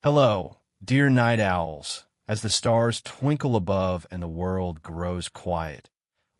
Hello, dear night owls, as the stars twinkle above and the world grows quiet.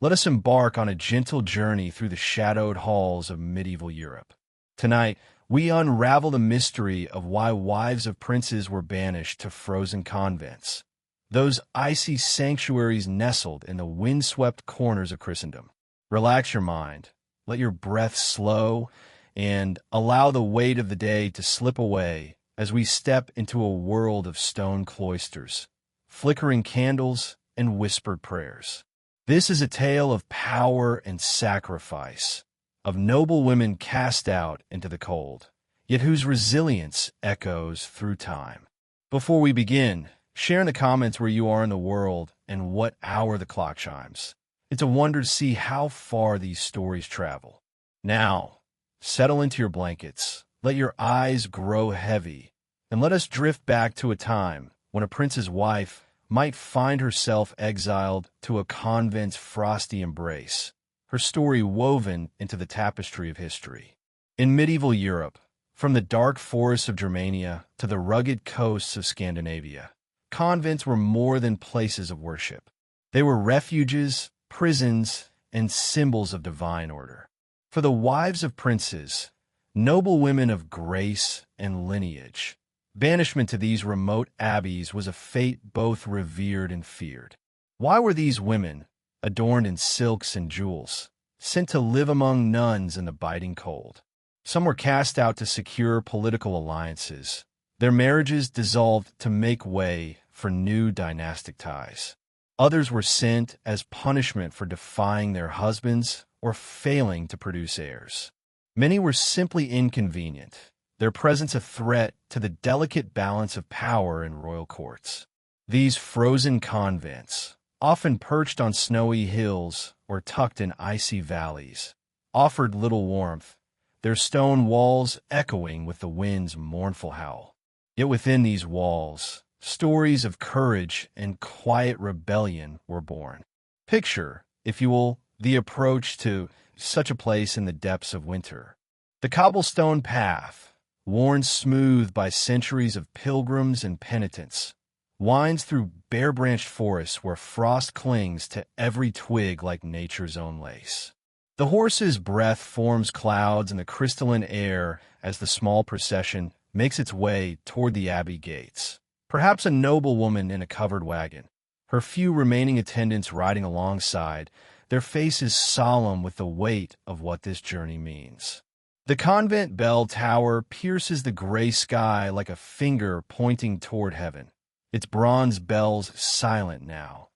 Let us embark on a gentle journey through the shadowed halls of medieval Europe. Tonight, we unravel the mystery of why wives of princes were banished to frozen convents, those icy sanctuaries nestled in the windswept corners of Christendom. Relax your mind, let your breath slow, and allow the weight of the day to slip away as we step into a world of stone cloisters, flickering candles, and whispered prayers. This is a tale of power and sacrifice, of noble women cast out into the cold, yet whose resilience echoes through time. Before we begin, share in the comments where you are in the world and what hour the clock chimes. It's a wonder to see how far these stories travel. Now, settle into your blankets. Let your eyes grow heavy, and let us drift back to a time when a prince's wife might find herself exiled to a convent's frosty embrace, her story woven into the tapestry of history. In medieval Europe, from the dark forests of Germania to the rugged coasts of Scandinavia, convents were more than places of worship. They were refuges, prisons, and symbols of divine order. For the wives of princes, noble women of grace and lineage, banishment to these remote abbeys was a fate both revered and feared. Why were these women, adorned in silks and jewels, sent to live among nuns in the biting cold? Some were cast out to secure political alliances. Their marriages dissolved to make way for new dynastic ties. Others were sent as punishment for defying their husbands or failing to produce heirs. Many were simply inconvenient, their presence a threat to the delicate balance of power in royal courts. These frozen convents, often perched on snowy hills or tucked in icy valleys, offered little warmth, their stone walls echoing with the wind's mournful howl. Yet within these walls, stories of courage and quiet rebellion were born. Picture, if you will, the approach to such a place in the depths of winter. The cobblestone path, worn smooth by centuries of pilgrims and penitents, winds through bare-branched forests where frost clings to every twig like nature's own lace. The horse's breath forms clouds in the crystalline air as the small procession makes its way toward the abbey gates. Perhaps a noble woman in a covered wagon, her few remaining attendants riding alongside, their faces solemn with the weight of what this journey means. The convent bell tower pierces the gray sky like a finger pointing toward heaven, its bronze bells silent now,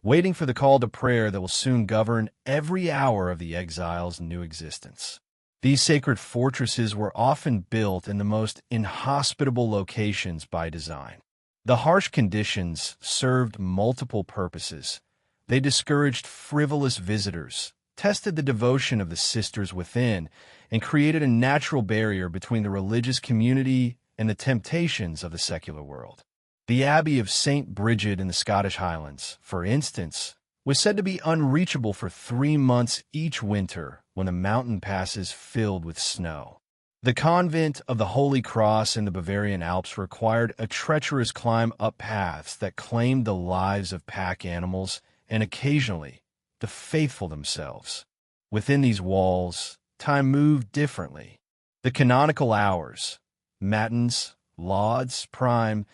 waiting for the call to prayer that will soon govern every hour of the exile's new existence. These sacred fortresses were often built in the most inhospitable locations by design. The harsh conditions served multiple purposes. They discouraged frivolous visitors, tested the devotion of the sisters within, and created a natural barrier between the religious community and the temptations of the secular world. The Abbey of St. Bridget in the Scottish Highlands, for instance, was said to be unreachable for 3 months each winter when the mountain passes filled with snow. The convent of the Holy Cross in the Bavarian Alps required a treacherous climb up paths that claimed the lives of pack animals and occasionally the faithful themselves. Within these walls, time moved differently. The canonical hours, matins, lauds, prime,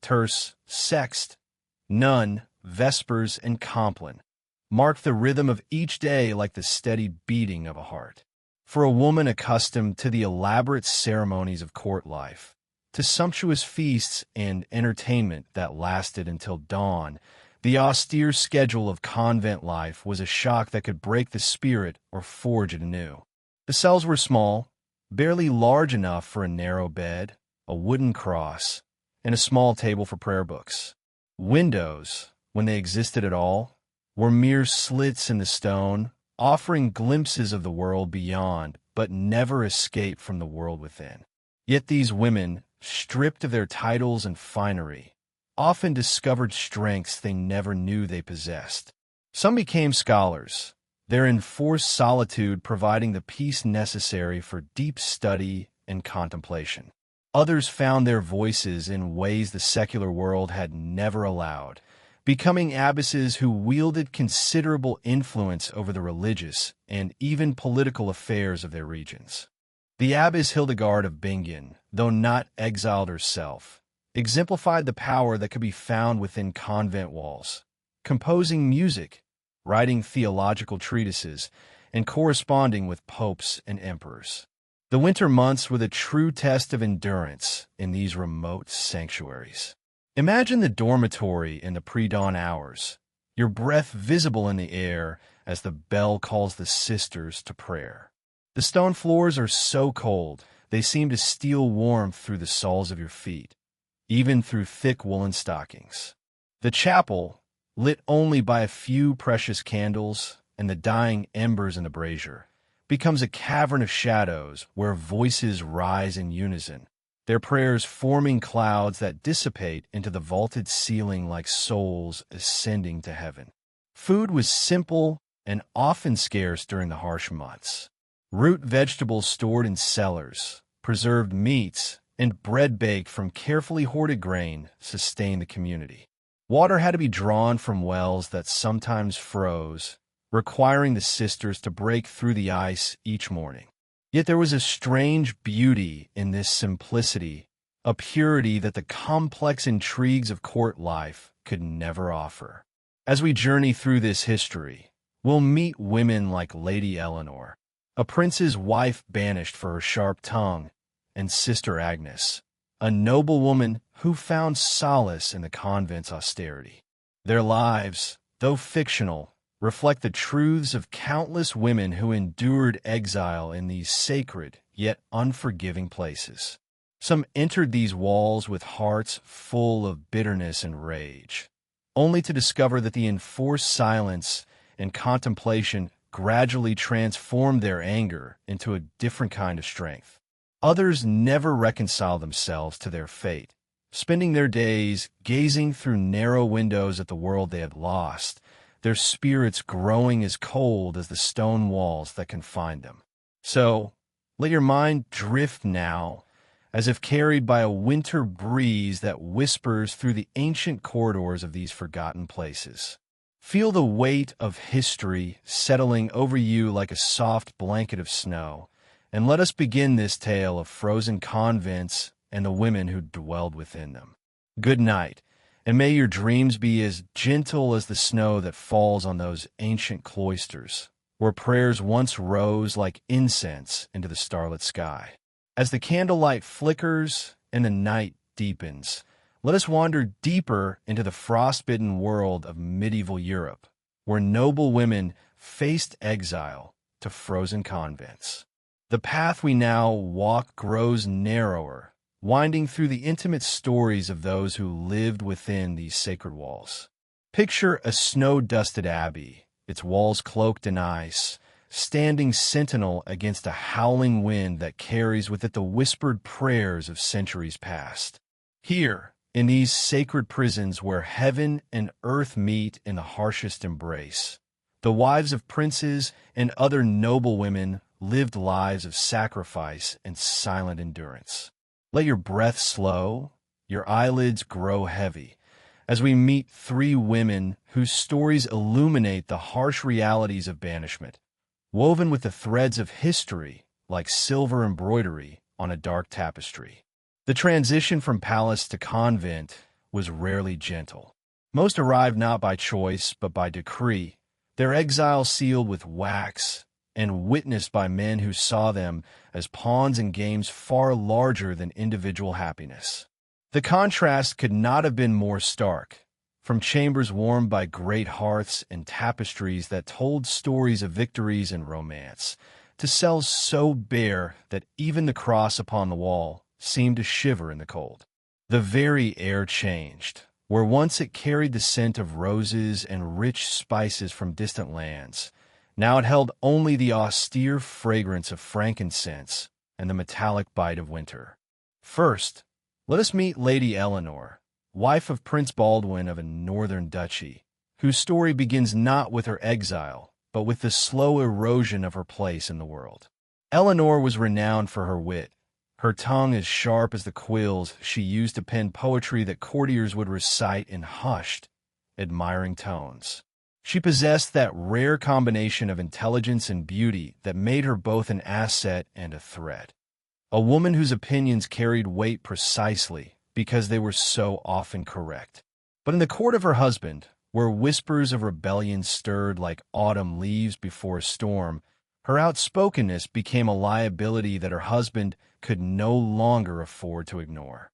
terce, sext, none, vespers, and compline, marked the rhythm of each day like the steady beating of a heart. For a woman accustomed to the elaborate ceremonies of court life, to sumptuous feasts and entertainment that lasted until dawn, the austere schedule of convent life was a shock that could break the spirit or forge it anew. The cells were small, barely large enough for a narrow bed, a wooden cross, and a small table for prayer books. Windows, when they existed at all, were mere slits in the stone, offering glimpses of the world beyond, but never escape from the world within. Yet these women, stripped of their titles and finery, often discovered strengths they never knew they possessed. Some became scholars, their enforced solitude providing the peace necessary for deep study and contemplation. Others found their voices in ways the secular world had never allowed, becoming abbesses who wielded considerable influence over the religious and even political affairs of their regions. The abbess Hildegard of Bingen, though not exiled herself, exemplified the power that could be found within convent walls, composing music, writing theological treatises, and corresponding with popes and emperors. The winter months were the true test of endurance in these remote sanctuaries. Imagine the dormitory in the pre-dawn hours, your breath visible in the air as the bell calls the sisters to prayer. The stone floors are so cold, they seem to steal warmth through the soles of your feet, even through thick woolen stockings. The chapel, lit only by a few precious candles and the dying embers in the brazier, becomes a cavern of shadows where voices rise in unison, their prayers forming clouds that dissipate into the vaulted ceiling like souls ascending to heaven. Food was simple and often scarce during the harsh months. Root vegetables stored in cellars, preserved meats, and bread baked from carefully hoarded grain sustained the community. Water had to be drawn from wells that sometimes froze, requiring the sisters to break through the ice each morning. Yet there was a strange beauty in this simplicity, a purity that the complex intrigues of court life could never offer. As we journey through this history, we'll meet women like Lady Eleanor, a prince's wife banished for her sharp tongue, and Sister Agnes, a noble woman who found solace in the convent's austerity. Their lives, though fictional, reflect the truths of countless women who endured exile in these sacred yet unforgiving places. Some entered these walls with hearts full of bitterness and rage, only to discover that the enforced silence and contemplation gradually transformed their anger into a different kind of strength. Others never reconciled themselves to their fate, spending their days gazing through narrow windows at the world they had lost, their spirits growing as cold as the stone walls that confined them. So, let your mind drift now, as if carried by a winter breeze that whispers through the ancient corridors of these forgotten places. Feel the weight of history settling over you like a soft blanket of snow, and let us begin this tale of frozen convents and the women who dwelled within them. Good night, and may your dreams be as gentle as the snow that falls on those ancient cloisters, where prayers once rose like incense into the starlit sky. As the candlelight flickers and the night deepens, let us wander deeper into the frostbitten world of medieval Europe, where noble women faced exile to frozen convents. The path we now walk grows narrower, winding through the intimate stories of those who lived within these sacred walls. Picture a snow-dusted abbey, its walls cloaked in ice, standing sentinel against a howling wind that carries with it the whispered prayers of centuries past. Here, in these sacred prisons where heaven and earth meet in the harshest embrace, the wives of princes and other noble women lived lives of sacrifice and silent endurance. Let your breath slow, your eyelids grow heavy, as we meet three women whose stories illuminate the harsh realities of banishment, woven with the threads of history like silver embroidery on a dark tapestry. The transition from palace to convent was rarely gentle. Most arrived not by choice but by decree, their exile sealed with wax and witnessed by men who saw them as pawns in games far larger than individual happiness. The contrast could not have been more stark. From chambers warmed by great hearths and tapestries that told stories of victories and romance, to cells so bare that even the cross upon the wall seemed to shiver in the cold. The very air changed. Where once it carried the scent of roses and rich spices from distant lands, now it held only the austere fragrance of frankincense and the metallic bite of winter. First, let us meet Lady Eleanor, wife of Prince Baldwin of a northern duchy, whose story begins not with her exile, but with the slow erosion of her place in the world. Eleanor was renowned for her wit, her tongue as sharp as the quills she used to pen poetry that courtiers would recite in hushed, admiring tones. She possessed that rare combination of intelligence and beauty that made her both an asset and a threat. A woman whose opinions carried weight precisely because they were so often correct. But in the court of her husband, where whispers of rebellion stirred like autumn leaves before a storm, her outspokenness became a liability that her husband could no longer afford to ignore.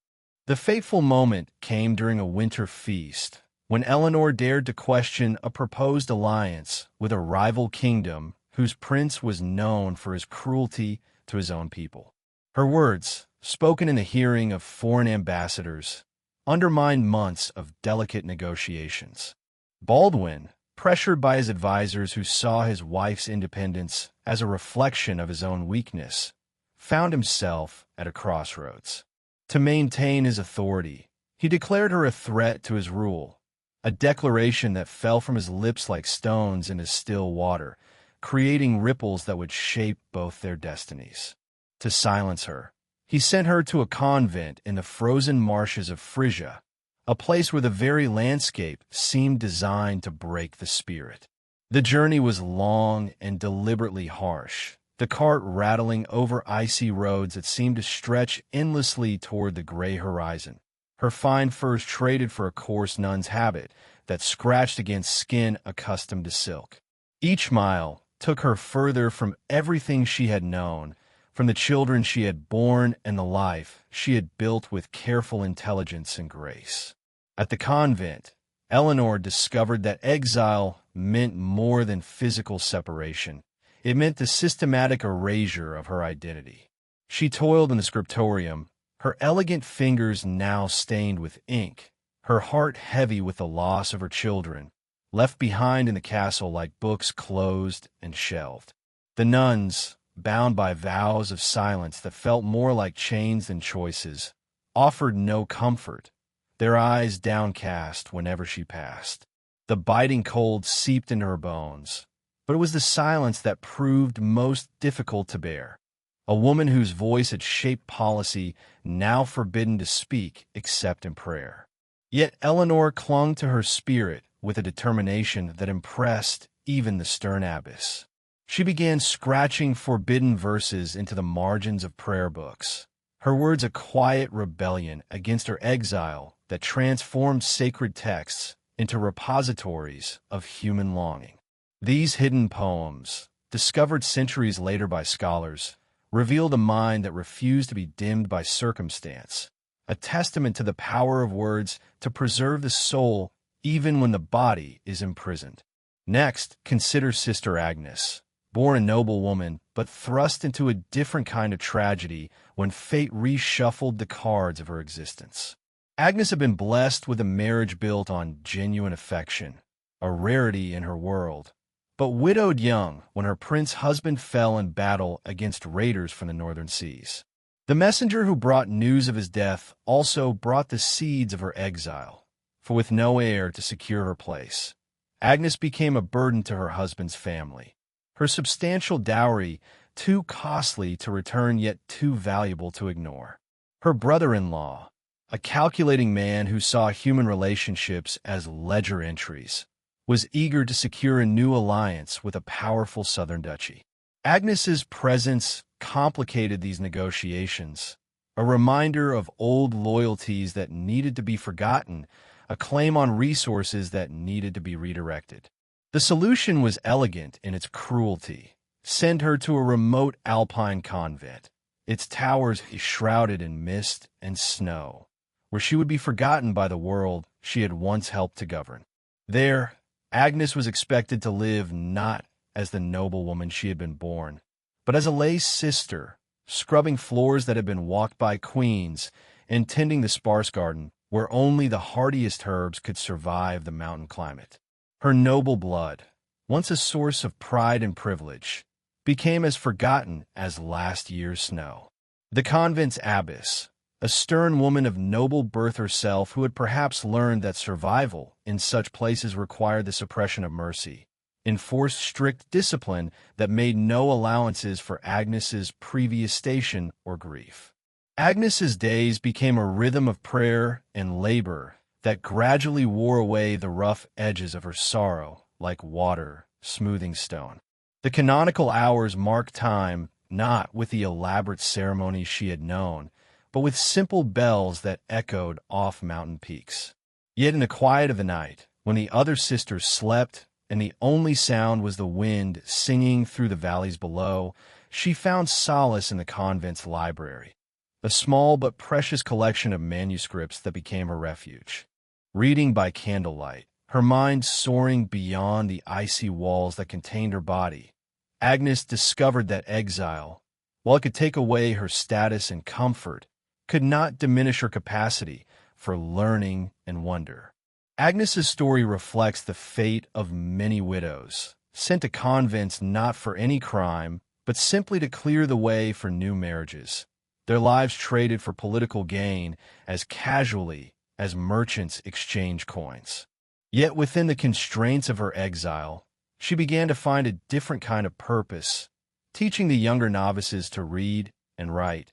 The fateful moment came during a winter feast, when Eleanor dared to question a proposed alliance with a rival kingdom whose prince was known for his cruelty to his own people. Her words, spoken in the hearing of foreign ambassadors, undermined months of delicate negotiations. Baldwin, pressured by his advisers who saw his wife's independence as a reflection of his own weakness, found himself at a crossroads. To maintain his authority, he declared her a threat to his rule, a declaration that fell from his lips like stones into still water, creating ripples that would shape both their destinies. To silence her, he sent her to a convent in the frozen marshes of Frisia, a place where the very landscape seemed designed to break the spirit. The journey was long and deliberately harsh, the cart rattling over icy roads that seemed to stretch endlessly toward the gray horizon. Her fine furs traded for a coarse nun's habit that scratched against skin accustomed to silk. Each mile took her further from everything she had known, from the children she had borne and the life she had built with careful intelligence and grace. At the convent, Eleanor discovered that exile meant more than physical separation. It meant the systematic erasure of her identity. She toiled in the scriptorium, her elegant fingers now stained with ink, her heart heavy with the loss of her children, left behind in the castle like books closed and shelved. The nuns, bound by vows of silence that felt more like chains than choices, offered no comfort, their eyes downcast whenever she passed. The biting cold seeped into her bones, but it was the silence that proved most difficult to bear. A woman whose voice had shaped policy, now forbidden to speak except in prayer. Yet Eleanor clung to her spirit with a determination that impressed even the stern abbess. She began scratching forbidden verses into the margins of prayer books, her words a quiet rebellion against her exile that transformed sacred texts into repositories of human longing. These hidden poems, discovered centuries later by scholars, revealed a mind that refused to be dimmed by circumstance, a testament to the power of words to preserve the soul even when the body is imprisoned. Next, consider Sister Agnes, born a noble woman, but thrust into a different kind of tragedy when fate reshuffled the cards of her existence. Agnes had been blessed with a marriage built on genuine affection, a rarity in her world, but widowed young when her prince husband fell in battle against raiders from the northern seas. The messenger who brought news of his death also brought the seeds of her exile, for with no heir to secure her place, Agnes became a burden to her husband's family. Her substantial dowry, too costly to return yet too valuable to ignore. Her brother-in-law, a calculating man who saw human relationships as ledger entries, was eager to secure a new alliance with a powerful southern duchy. Agnes's presence complicated these negotiations, a reminder of old loyalties that needed to be forgotten, a claim on resources that needed to be redirected. The solution was elegant in its cruelty. Send her to a remote alpine convent, its towers shrouded in mist and snow, where she would be forgotten by the world she had once helped to govern. There, Agnes was expected to live not as the noble woman she had been born, but as a lay sister, scrubbing floors that had been walked by queens and tending the sparse garden where only the hardiest herbs could survive the mountain climate. Her noble blood, once a source of pride and privilege, became as forgotten as last year's snow. The convent's abbess, a stern woman of noble birth herself who had perhaps learned that survival in such places required the suppression of mercy, enforced strict discipline that made no allowances for Agnes's previous station or grief. Agnes's days became a rhythm of prayer and labor that gradually wore away the rough edges of her sorrow like water smoothing stone. The canonical hours marked time not with the elaborate ceremonies she had known, but with simple bells that echoed off mountain peaks. Yet in the quiet of the night, when the other sisters slept and the only sound was the wind singing through the valleys below, she found solace in the convent's library, a small but precious collection of manuscripts that became her refuge. Reading by candlelight, her mind soaring beyond the icy walls that contained her body, Agnes discovered that exile, while it could take away her status and comfort, could not diminish her capacity for learning and wonder. Agnes's story reflects the fate of many widows, sent to convents not for any crime, but simply to clear the way for new marriages, their lives traded for political gain as casually as merchants exchange coins. Yet within the constraints of her exile, she began to find a different kind of purpose, teaching the younger novices to read and write,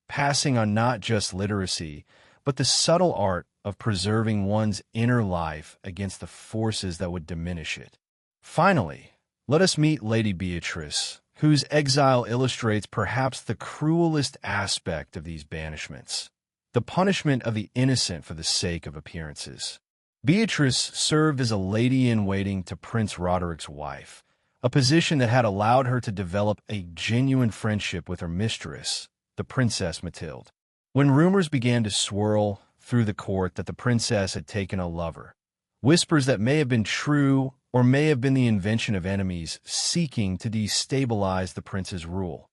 passing on not just literacy, but the subtle art of preserving one's inner life against the forces that would diminish it. Finally, let us meet Lady Beatrice, whose exile illustrates perhaps the cruelest aspect of these banishments, the punishment of the innocent for the sake of appearances. Beatrice served as a lady-in-waiting to Prince Roderick's wife, a position that had allowed her to develop a genuine friendship with her mistress, the Princess Mathilde. When rumors began to swirl through the court that the princess had taken a lover, whispers that may have been true or may have been the invention of enemies seeking to destabilize the prince's rule,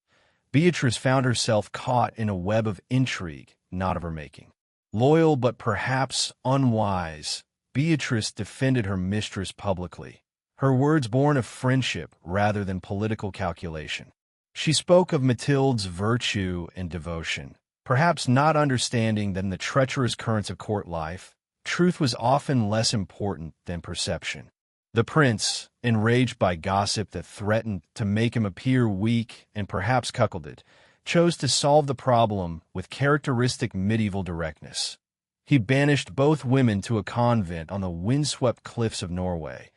Beatrice found herself caught in a web of intrigue not of her making. Loyal but perhaps unwise, Beatrice defended her mistress publicly, her words born of friendship rather than political calculation. She spoke of Mathilde's virtue and devotion, perhaps not understanding that in the treacherous currents of court life, truth was often less important than perception. The prince, enraged by gossip that threatened to make him appear weak and perhaps cuckolded, chose to solve the problem with characteristic medieval directness. He banished both women to a convent on the windswept cliffs of Norway,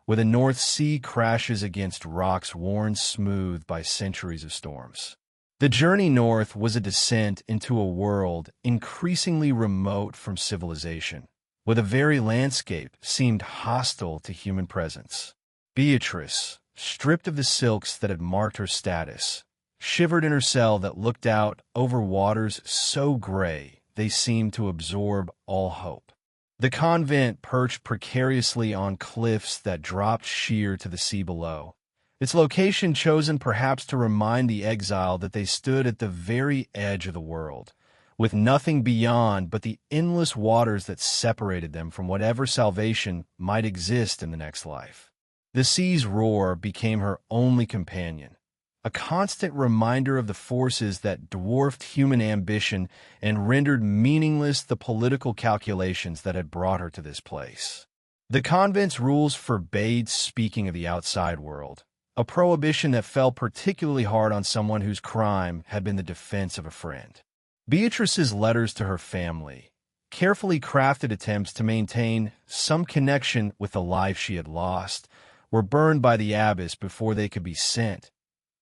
where the North Sea crashes against rocks worn smooth by centuries of storms. The journey north was a descent into a world increasingly remote from civilization, where the very landscape seemed hostile to human presence. Beatrice, stripped of the silks that had marked her status, shivered in her cell that looked out over waters so gray they seemed to absorb all hope. The convent perched precariously on cliffs that dropped sheer to the sea below, its location chosen perhaps to remind the exile that they stood at the very edge of the world, with nothing beyond but the endless waters that separated them from whatever salvation might exist in the next life. The sea's roar became her only companion, a constant reminder of the forces that dwarfed human ambition and rendered meaningless the political calculations that had brought her to this place. The convent's rules forbade speaking of the outside world, a prohibition that fell particularly hard on someone whose crime had been the defense of a friend. Beatrice's letters to her family, carefully crafted attempts to maintain some connection with the life she had lost, were burned by the abbess before they could be sent,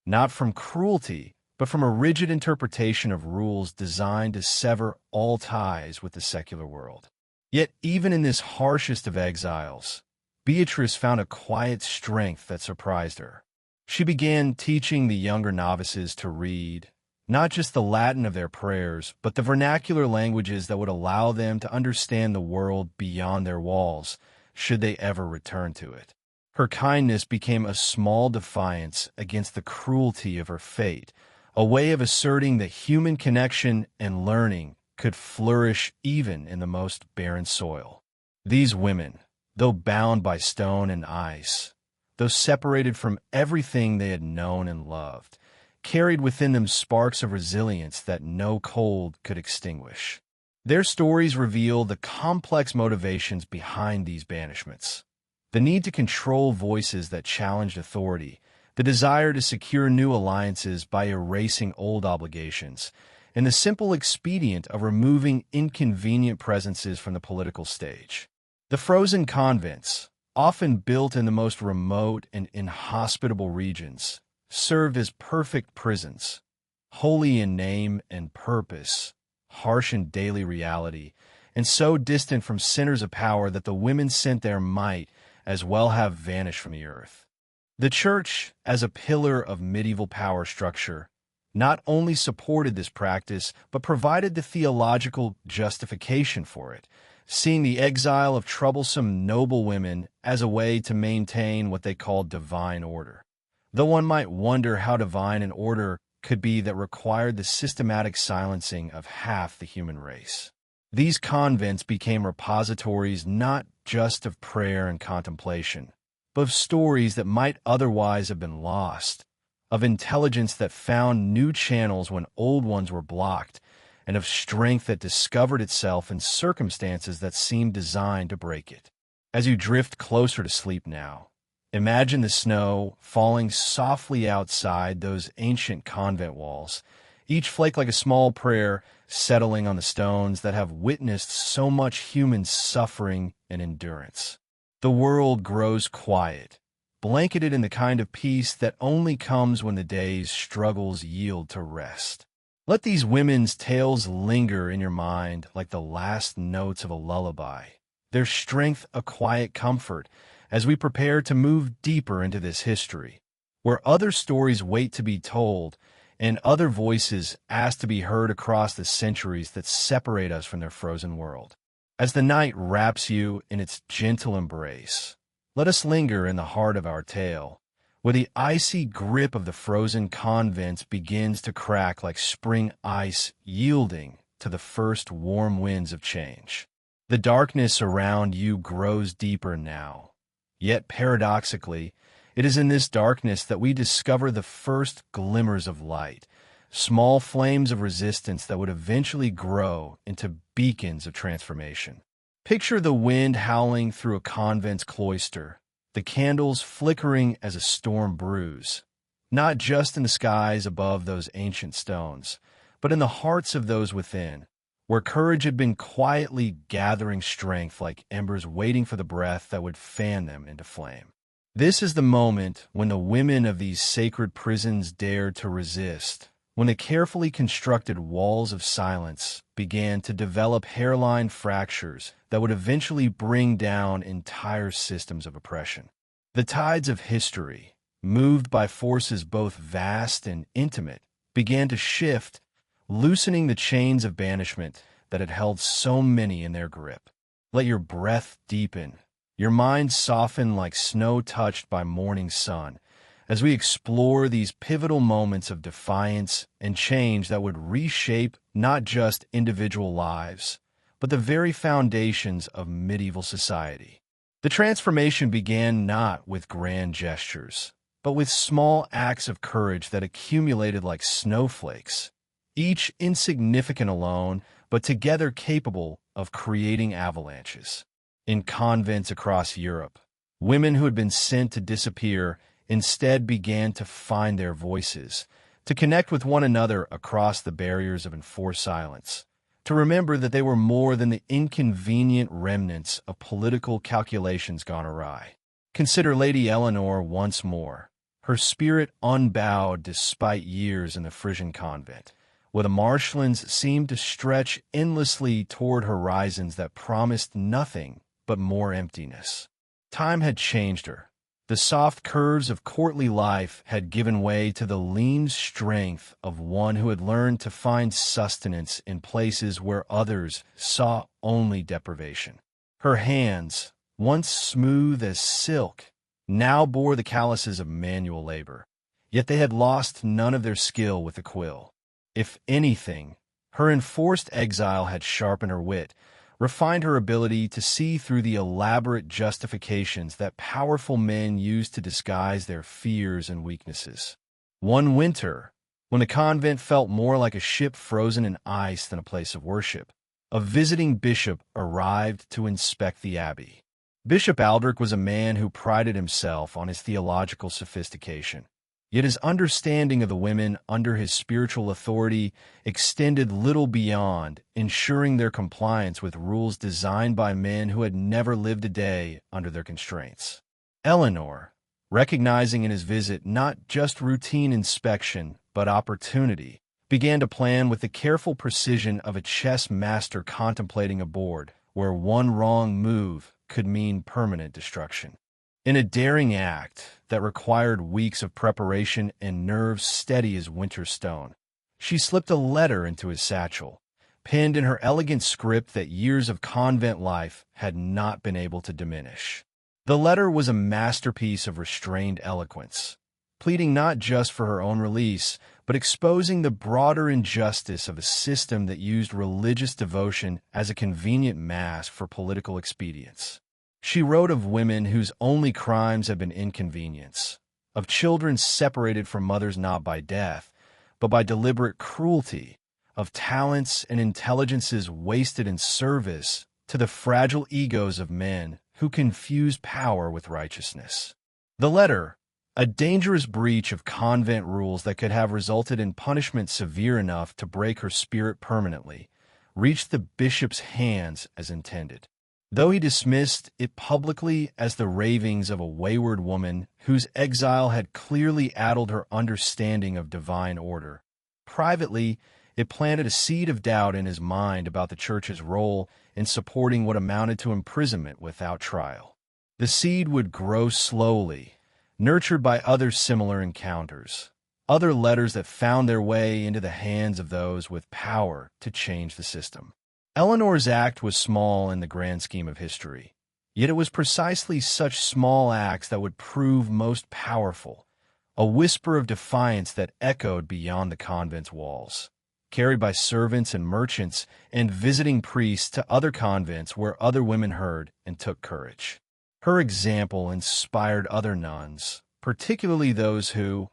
not from cruelty, but from a rigid interpretation of rules designed to sever all ties with the secular world. Yet even in this harshest of exiles, Beatrice found a quiet strength that surprised her. She began teaching the younger novices to read, not just the Latin of their prayers, but the vernacular languages that would allow them to understand the world beyond their walls, should they ever return to it. Her kindness became a small defiance against the cruelty of her fate, a way of asserting that human connection and learning could flourish even in the most barren soil. These women, though bound by stone and ice, though separated from everything they had known and loved, carried within them sparks of resilience that no cold could extinguish. Their stories reveal the complex motivations behind these banishments. The need to control voices that challenged authority, the desire to secure new alliances by erasing old obligations, and the simple expedient of removing inconvenient presences from the political stage. The frozen convents, often built in the most remote and inhospitable regions, served as perfect prisons, holy in name and purpose, harsh in daily reality, and so distant from centers of power that the women sent there might as well have vanished from the earth. The Church, as a pillar of medieval power structure, not only supported this practice, but provided the theological justification for it, seeing the exile of troublesome noble women as a way to maintain what they called divine order. Though one might wonder how divine an order could be that required the systematic silencing of half the human race. These convents became repositories not just of prayer and contemplation, but of stories that might otherwise have been lost, of intelligence that found new channels when old ones were blocked, and of strength that discovered itself in circumstances that seemed designed to break it. As you drift closer to sleep now, imagine the snow falling softly outside those ancient convent walls, each flake like a small prayer settling on the stones that have witnessed so much human suffering and endurance. The world grows quiet, blanketed in the kind of peace that only comes when the day's struggles yield to rest. Let these women's tales linger in your mind like the last notes of a lullaby, their strength a quiet comfort as we prepare to move deeper into this history, where other stories wait to be told and other voices ask to be heard across the centuries that separate us from their frozen world. As the night wraps you in its gentle embrace, let us linger in the heart of our tale, where the icy grip of the frozen convents begins to crack like spring ice yielding to the first warm winds of change. The darkness around you grows deeper now, yet paradoxically, it is in this darkness that we discover the first glimmers of light, small flames of resistance that would eventually grow into beacons of transformation. Picture the wind howling through a convent's cloister, the candles flickering as a storm brews, not just in the skies above those ancient stones, but in the hearts of those within, where courage had been quietly gathering strength like embers waiting for the breath that would fan them into flame. This is the moment when the women of these sacred prisons dared to resist, when the carefully constructed walls of silence began to develop hairline fractures that would eventually bring down entire systems of oppression. The tides of history, moved by forces both vast and intimate, began to shift, loosening the chains of banishment that had held so many in their grip. Let your breath deepen, your mind soften like snow touched by morning sun, as we explore these pivotal moments of defiance and change that would reshape not just individual lives, but the very foundations of medieval society. The transformation began not with grand gestures, but with small acts of courage that accumulated like snowflakes, each insignificant alone, but together capable of creating avalanches. In convents across Europe, women who had been sent to disappear instead began to find their voices, to connect with one another across the barriers of enforced silence, to remember that they were more than the inconvenient remnants of political calculations gone awry. Consider Lady Eleanor once more, her spirit unbowed despite years in the Frisian convent, where the marshlands seemed to stretch endlessly toward horizons that promised nothing but more emptiness. Time had changed her. The soft curves of courtly life had given way to the lean strength of one who had learned to find sustenance in places where others saw only deprivation. Her hands, once smooth as silk, now bore the calluses of manual labor, yet they had lost none of their skill with the quill. If anything, her enforced exile had sharpened her wit, refined her ability to see through the elaborate justifications that powerful men use to disguise their fears and weaknesses. One winter, when the convent felt more like a ship frozen in ice than a place of worship, a visiting bishop arrived to inspect the abbey. Bishop Aldrich was a man who prided himself on his theological sophistication. Yet his understanding of the women under his spiritual authority extended little beyond ensuring their compliance with rules designed by men who had never lived a day under their constraints. Eleanor, recognizing in his visit not just routine inspection but opportunity, began to plan with the careful precision of a chess master contemplating a board where one wrong move could mean permanent destruction. In a daring act that required weeks of preparation and nerves steady as winter stone, she slipped a letter into his satchel, penned in her elegant script that years of convent life had not been able to diminish. The letter was a masterpiece of restrained eloquence, pleading not just for her own release, but exposing the broader injustice of a system that used religious devotion as a convenient mask for political expedience. She wrote of women whose only crimes had been inconvenience, of children separated from mothers not by death, but by deliberate cruelty, of talents and intelligences wasted in service to the fragile egos of men who confuse power with righteousness. The letter, a dangerous breach of convent rules that could have resulted in punishment severe enough to break her spirit permanently, reached the bishop's hands as intended. Though he dismissed it publicly as the ravings of a wayward woman whose exile had clearly addled her understanding of divine order, privately it planted a seed of doubt in his mind about the Church's role in supporting what amounted to imprisonment without trial. The seed would grow slowly, nurtured by other similar encounters, other letters that found their way into the hands of those with power to change the system. Eleanor's act was small in the grand scheme of history, yet it was precisely such small acts that would prove most powerful, a whisper of defiance that echoed beyond the convent's walls, carried by servants and merchants and visiting priests to other convents where other women heard and took courage. Her example inspired other nuns, particularly those who,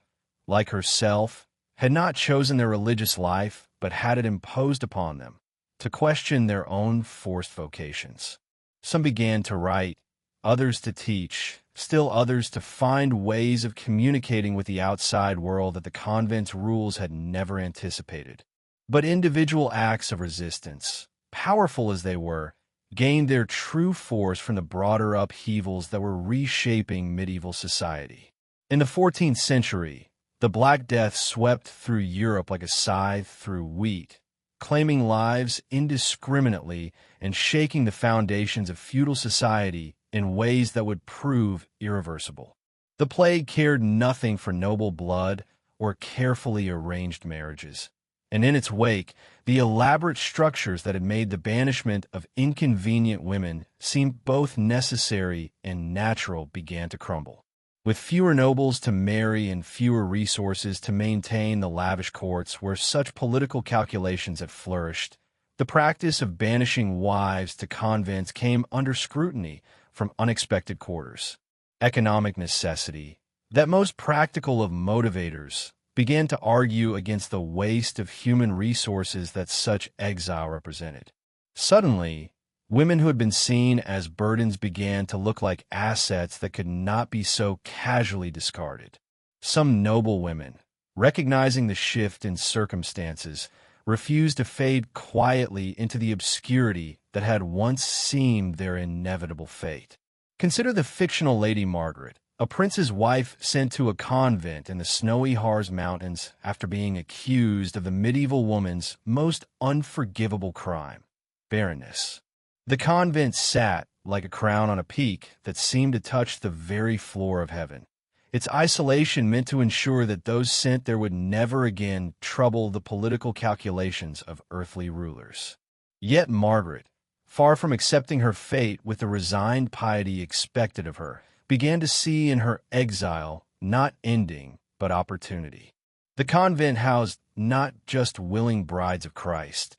like herself, had not chosen their religious life but had it imposed upon them, to question their own forced vocations. Some began to write, others to teach, still others to find ways of communicating with the outside world that the convent's rules had never anticipated. But individual acts of resistance, powerful as they were, gained their true force from the broader upheavals that were reshaping medieval society. In the 14th century, the Black Death swept through Europe like a scythe through wheat, claiming lives indiscriminately and shaking the foundations of feudal society in ways that would prove irreversible. The plague cared nothing for noble blood or carefully arranged marriages, and in its wake, the elaborate structures that had made the banishment of inconvenient women seem both necessary and natural began to crumble. With fewer nobles to marry and fewer resources to maintain the lavish courts where such political calculations had flourished, the practice of banishing wives to convents came under scrutiny from unexpected quarters. Economic necessity, that most practical of motivators, began to argue against the waste of human resources that such exile represented. Suddenly, women who had been seen as burdens began to look like assets that could not be so casually discarded. Some noble women, recognizing the shift in circumstances, refused to fade quietly into the obscurity that had once seemed their inevitable fate. Consider the fictional Lady Margaret, a prince's wife sent to a convent in the snowy Harz Mountains after being accused of the medieval woman's most unforgivable crime, barrenness. The convent sat like a crown on a peak that seemed to touch the very floor of heaven. Its isolation meant to ensure that those sent there would never again trouble the political calculations of earthly rulers. Yet Margaret, far from accepting her fate with the resigned piety expected of her, began to see in her exile not ending, but opportunity. The convent housed not just willing brides of Christ,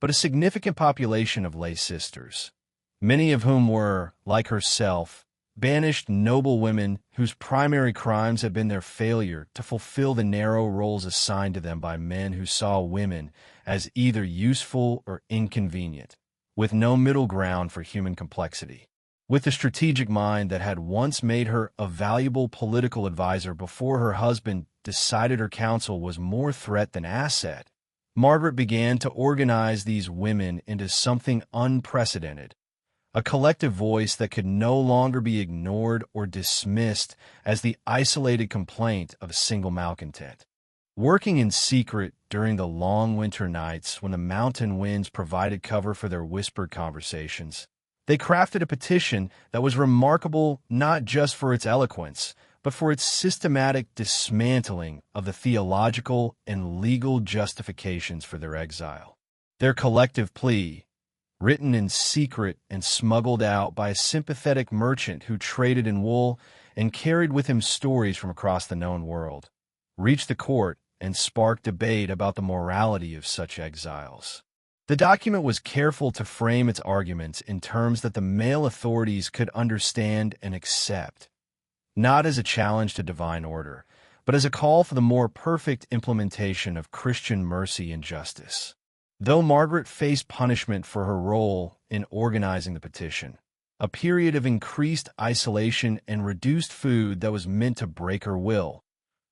but a significant population of lay sisters, many of whom were, like herself, banished noble women whose primary crimes had been their failure to fulfill the narrow roles assigned to them by men who saw women as either useful or inconvenient, with no middle ground for human complexity. With the strategic mind that had once made her a valuable political advisor before her husband decided her counsel was more threat than asset, Margaret began to organize these women into something unprecedented, a collective voice that could no longer be ignored or dismissed as the isolated complaint of a single malcontent. Working in secret during the long winter nights when the mountain winds provided cover for their whispered conversations, they crafted a petition that was remarkable not just for its eloquence, but for its systematic dismantling of the theological and legal justifications for their exile. Their collective plea, written in secret and smuggled out by a sympathetic merchant who traded in wool and carried with him stories from across the known world, reached the court and sparked debate about the morality of such exiles. The document was careful to frame its arguments in terms that the male authorities could understand and accept, not as a challenge to divine order, but as a call for the more perfect implementation of Christian mercy and justice. Though Margaret faced punishment for her role in organizing the petition, a period of increased isolation and reduced food that was meant to break her will,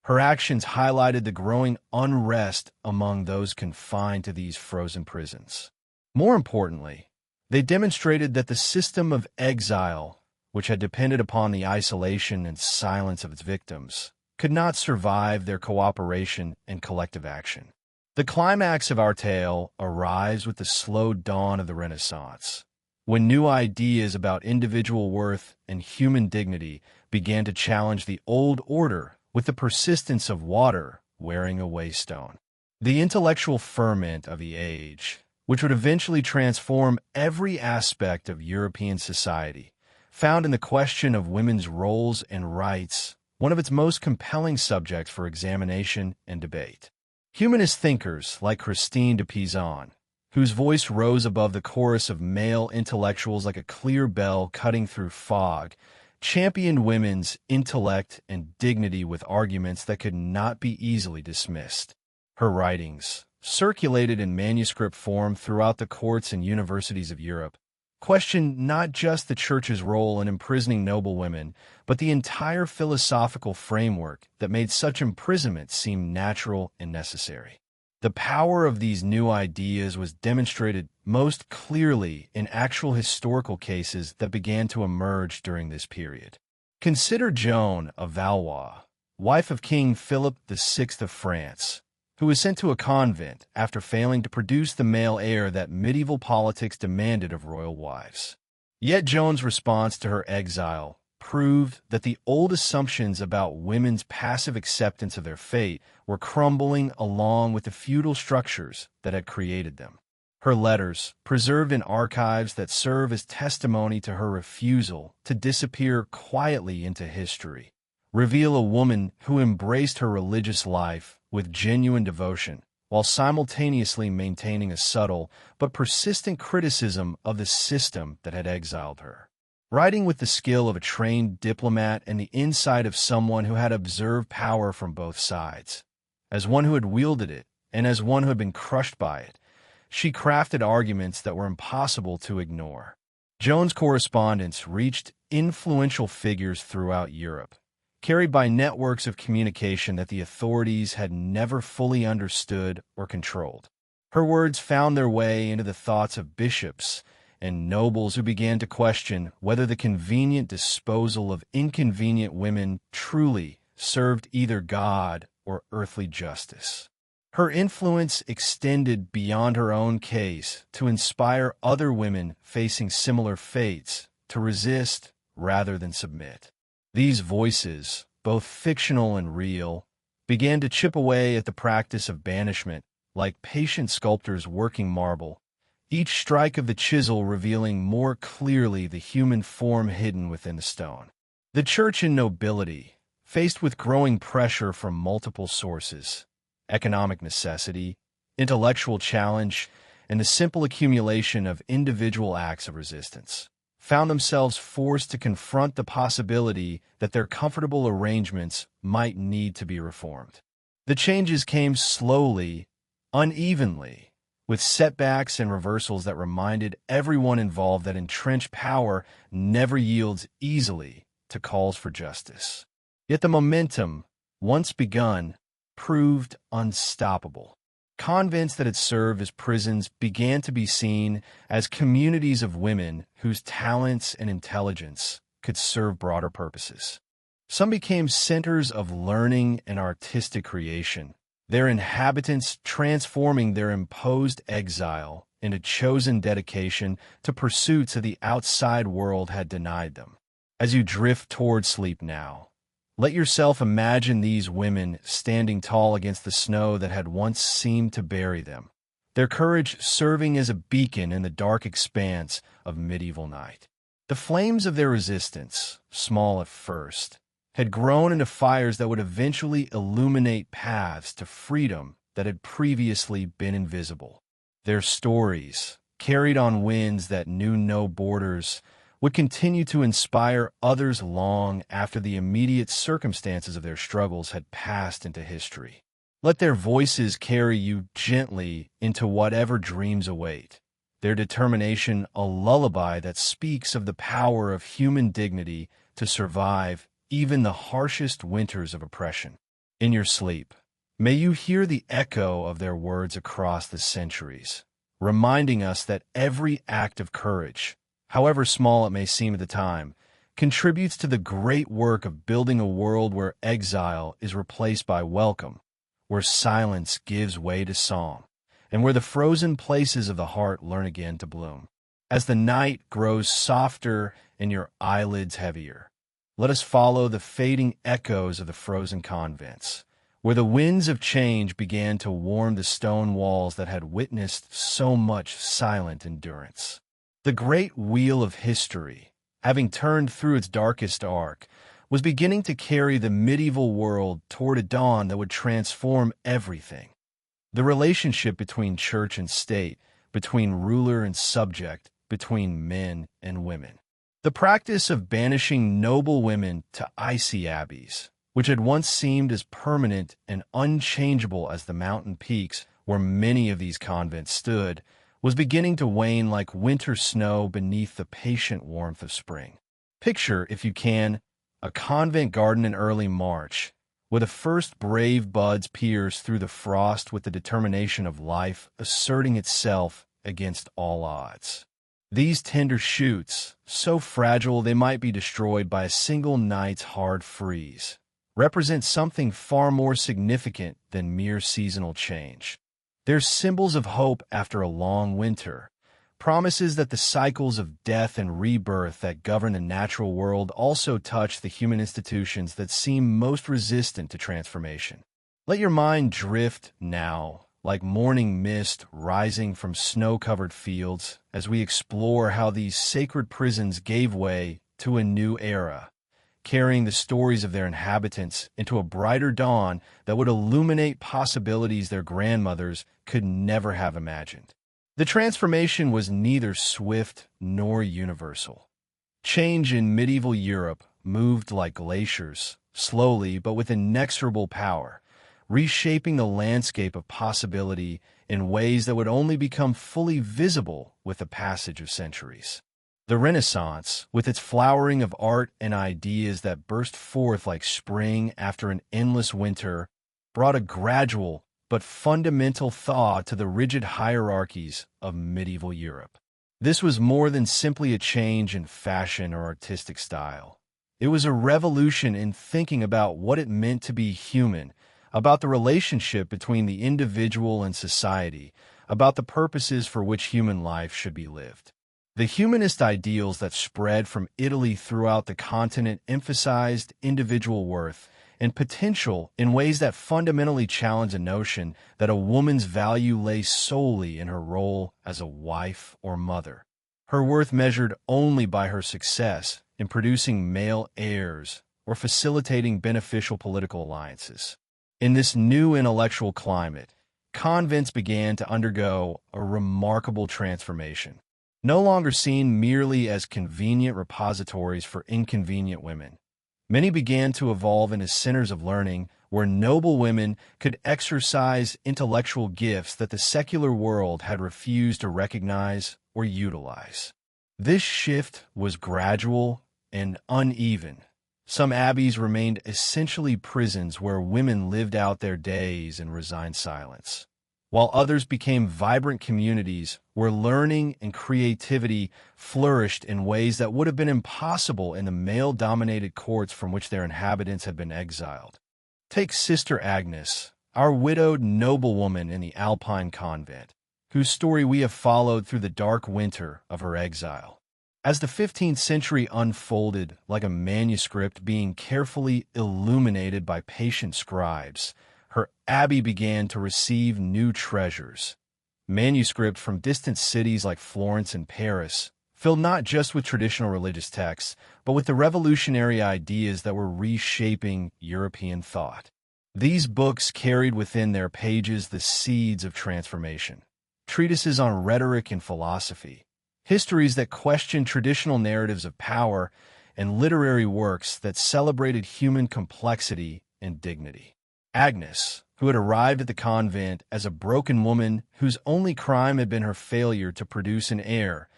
her actions highlighted the growing unrest among those confined to these frozen prisons. More importantly, they demonstrated that the system of exile, which had depended upon the isolation and silence of its victims, could not survive their cooperation and collective action. The climax of our tale arrives with the slow dawn of the Renaissance, when new ideas about individual worth and human dignity began to challenge the old order with the persistence of water wearing away stone. The intellectual ferment of the age, which would eventually transform every aspect of European society, found in the question of women's roles and rights one of its most compelling subjects for examination and debate. Humanist thinkers like Christine de Pizan, whose voice rose above the chorus of male intellectuals like a clear bell cutting through fog, championed women's intellect and dignity with arguments that could not be easily dismissed. Her writings, circulated in manuscript form throughout the courts and universities of Europe, questioned not just the Church's role in imprisoning noble women, but the entire philosophical framework that made such imprisonment seem natural and necessary. The power of these new ideas was demonstrated most clearly in actual historical cases that began to emerge during this period. Consider Joan of Valois, wife of King Philip VI of France, who was sent to a convent after failing to produce the male heir that medieval politics demanded of royal wives. Yet Joan's response to her exile proved that the old assumptions about women's passive acceptance of their fate were crumbling along with the feudal structures that had created them. Her letters, preserved in archives that serve as testimony to her refusal to disappear quietly into history, reveal a woman who embraced her religious life with genuine devotion, while simultaneously maintaining a subtle but persistent criticism of the system that had exiled her. Writing with the skill of a trained diplomat and the insight of someone who had observed power from both sides, as one who had wielded it and as one who had been crushed by it, she crafted arguments that were impossible to ignore. Joan's correspondence reached influential figures throughout Europe, carried by networks of communication that the authorities had never fully understood or controlled. Her words found their way into the thoughts of bishops and nobles who began to question whether the convenient disposal of inconvenient women truly served either God or earthly justice. Her influence extended beyond her own case to inspire other women facing similar fates to resist rather than submit. These voices, both fictional and real, began to chip away at the practice of banishment like patient sculptors working marble, each strike of the chisel revealing more clearly the human form hidden within the stone. The church and nobility, faced with growing pressure from multiple sources, economic necessity, intellectual challenge, and the simple accumulation of individual acts of resistance, found themselves forced to confront the possibility that their comfortable arrangements might need to be reformed. The changes came slowly, unevenly, with setbacks and reversals that reminded everyone involved that entrenched power never yields easily to calls for justice. Yet the momentum, once begun, proved unstoppable. Convents that had served as prisons began to be seen as communities of women whose talents and intelligence could serve broader purposes. Some became centers of learning and artistic creation, their inhabitants transforming their imposed exile into chosen dedication to pursuits that the outside world had denied them. As you drift toward sleep now, let yourself imagine these women standing tall against the snow that had once seemed to bury them, their courage serving as a beacon in the dark expanse of medieval night. The flames of their resistance, small at first, had grown into fires that would eventually illuminate paths to freedom that had previously been invisible. Their stories, carried on winds that knew no borders, would continue to inspire others long after the immediate circumstances of their struggles had passed into history. Let their voices carry you gently into whatever dreams await, their determination a lullaby that speaks of the power of human dignity to survive even the harshest winters of oppression. In your sleep, may you hear the echo of their words across the centuries, reminding us that every act of courage, however small it may seem at the time, contributes to the great work of building a world where exile is replaced by welcome, where silence gives way to song, and where the frozen places of the heart learn again to bloom. As the night grows softer and your eyelids heavier, let us follow the fading echoes of the frozen convents, where the winds of change began to warm the stone walls that had witnessed so much silent endurance. The great wheel of history, having turned through its darkest arc, was beginning to carry the medieval world toward a dawn that would transform everything. The relationship between church and state, between ruler and subject, between men and women. The practice of banishing noble women to icy abbeys, which had once seemed as permanent and unchangeable as the mountain peaks where many of these convents stood, was beginning to wane like winter snow beneath the patient warmth of spring. Picture, if you can, a convent garden in early March, where the first brave buds pierce through the frost with the determination of life asserting itself against all odds. These tender shoots, so fragile they might be destroyed by a single night's hard freeze, represent something far more significant than mere seasonal change. They're symbols of hope after a long winter, promises that the cycles of death and rebirth that govern the natural world also touch the human institutions that seem most resistant to transformation. Let your mind drift now, like morning mist rising from snow-covered fields, as we explore how these sacred prisons gave way to a new era, carrying the stories of their inhabitants into a brighter dawn that would illuminate possibilities their grandmothers could never have imagined. The transformation was neither swift nor universal. Change in medieval Europe moved like glaciers, slowly but with inexorable power, reshaping the landscape of possibility in ways that would only become fully visible with the passage of centuries. The Renaissance, with its flowering of art and ideas that burst forth like spring after an endless winter, brought a gradual but fundamental thaw to the rigid hierarchies of medieval Europe. This was more than simply a change in fashion or artistic style. It was a revolution in thinking about what it meant to be human, about the relationship between the individual and society, about the purposes for which human life should be lived. The humanist ideals that spread from Italy throughout the continent emphasized individual worth and potential in ways that fundamentally challenged the notion that a woman's value lay solely in her role as a wife or mother, her worth measured only by her success in producing male heirs or facilitating beneficial political alliances. In this new intellectual climate, convents began to undergo a remarkable transformation. No longer seen merely as convenient repositories for inconvenient women, many began to evolve into centers of learning where noble women could exercise intellectual gifts that the secular world had refused to recognize or utilize. This shift was gradual and uneven, Some abbeys remained essentially prisons where women lived out their days in resigned silence, while others became vibrant communities where learning and creativity flourished in ways that would have been impossible in the male-dominated courts from which their inhabitants had been exiled. Take Sister Agnes, our widowed noblewoman in the Alpine convent, whose story we have followed through the dark winter of her exile. As the 15th century unfolded like a manuscript being carefully illuminated by patient scribes, her abbey began to receive new treasures. Manuscripts from distant cities like Florence and Paris, filled not just with traditional religious texts, but with the revolutionary ideas that were reshaping European thought. These books carried within their pages the seeds of transformation. Treatises on rhetoric and philosophy, histories that questioned traditional narratives of power, and literary works that celebrated human complexity and dignity. Agnes, who had arrived at the convent as a broken woman whose only crime had been her failure to produce an heir,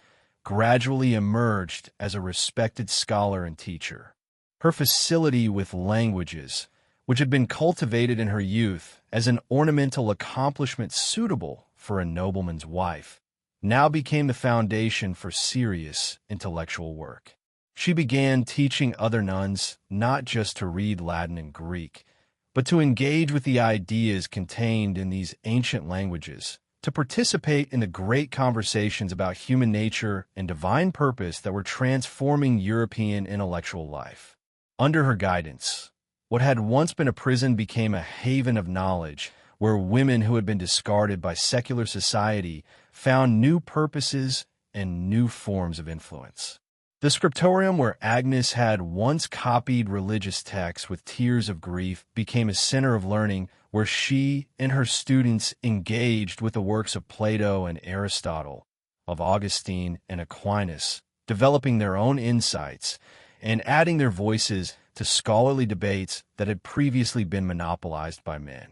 gradually emerged as a respected scholar and teacher. Her facility with languages, which had been cultivated in her youth as an ornamental accomplishment suitable for a nobleman's wife, now became the foundation for serious intellectual work. She began teaching other nuns not just to read Latin and Greek, but to engage with the ideas contained in these ancient languages, to participate in the great conversations about human nature and divine purpose that were transforming European intellectual life. Under her guidance, what had once been a prison became a haven of knowledge, where women who had been discarded by secular society found new purposes and new forms of influence. The scriptorium where Agnes had once copied religious texts with tears of grief became a center of learning where she and her students engaged with the works of Plato and Aristotle, of Augustine and Aquinas, developing their own insights and adding their voices to scholarly debates that had previously been monopolized by men.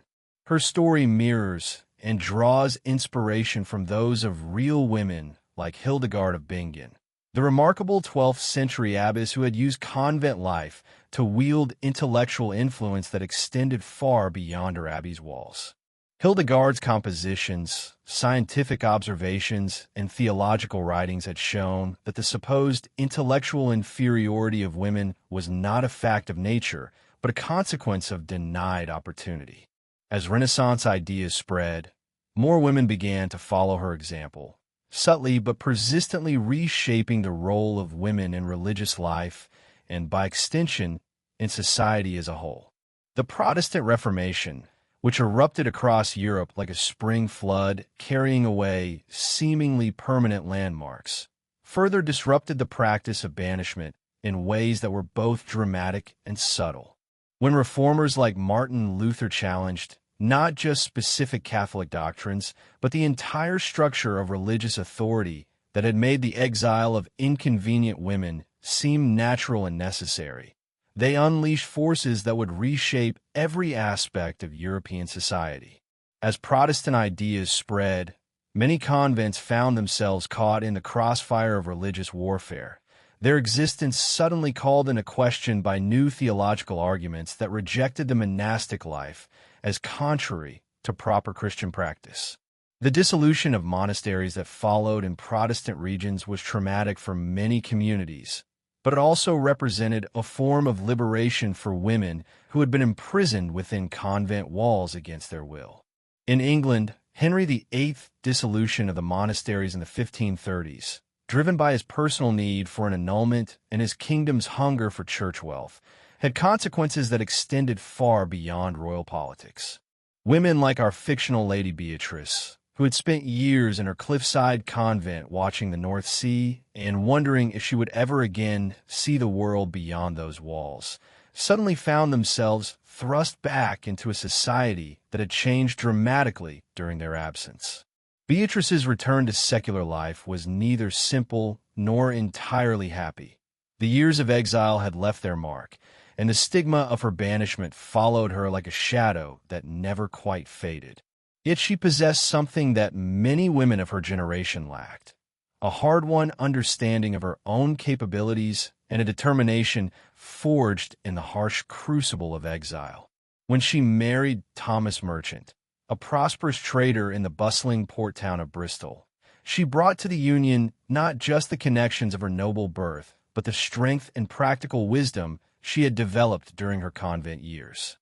Her story mirrors and draws inspiration from those of real women like Hildegard of Bingen, the remarkable 12th century abbess who had used convent life to wield intellectual influence that extended far beyond her abbey's walls. Hildegard's compositions, scientific observations, and theological writings had shown that the supposed intellectual inferiority of women was not a fact of nature, but a consequence of denied opportunity. As Renaissance ideas spread, more women began to follow her example, subtly but persistently reshaping the role of women in religious life and, by extension, in society as a whole. The Protestant Reformation, which erupted across Europe like a spring flood, carrying away seemingly permanent landmarks, further disrupted the practice of banishment in ways that were both dramatic and subtle. When reformers like Martin Luther challenged not just specific Catholic doctrines, but the entire structure of religious authority that had made the exile of inconvenient women seem natural and necessary, they unleashed forces that would reshape every aspect of European society. As Protestant ideas spread, many convents found themselves caught in the crossfire of religious warfare, their existence suddenly called into question by new theological arguments that rejected the monastic life as contrary to proper Christian practice. The dissolution of monasteries that followed in Protestant regions was traumatic for many communities, but it also represented a form of liberation for women who had been imprisoned within convent walls against their will. In England, Henry VIII's dissolution of the monasteries in the 1530s, driven by his personal need for an annulment and his kingdom's hunger for church wealth, had consequences that extended far beyond royal politics. Women like our fictional Lady Beatrice, who had spent years in her cliffside convent watching the North Sea and wondering if she would ever again see the world beyond those walls, suddenly found themselves thrust back into a society that had changed dramatically during their absence. Beatrice's return to secular life was neither simple nor entirely happy. The years of exile had left their mark, and the stigma of her banishment followed her like a shadow that never quite faded. Yet she possessed something that many women of her generation lacked, a hard-won understanding of her own capabilities and a determination forged in the harsh crucible of exile. When she married Thomas Merchant, a prosperous trader in the bustling port town of Bristol, she brought to the union not just the connections of her noble birth, but the strength and practical wisdom she had developed during her convent years.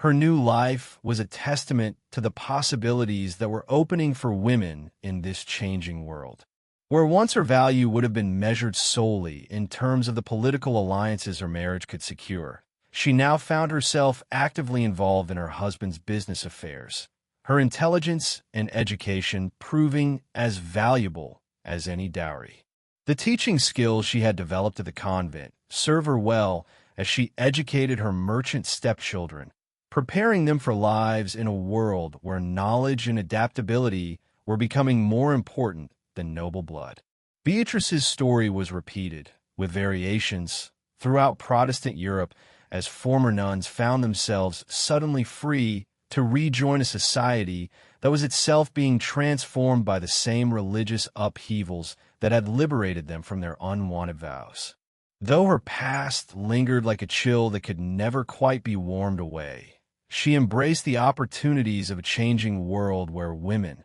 Her new life was a testament to the possibilities that were opening for women in this changing world. Where once her value would have been measured solely in terms of the political alliances her marriage could secure, she now found herself actively involved in her husband's business affairs, her intelligence and education proving as valuable as any dowry. The teaching skills she had developed at the convent served her well as she educated her merchant stepchildren, preparing them for lives in a world where knowledge and adaptability were becoming more important than noble blood. Beatrice's story was repeated, with variations, throughout Protestant Europe as former nuns found themselves suddenly free to rejoin a society that was itself being transformed by the same religious upheavals that had liberated them from their unwanted vows. Though her past lingered like a chill that could never quite be warmed away, she embraced the opportunities of a changing world where women,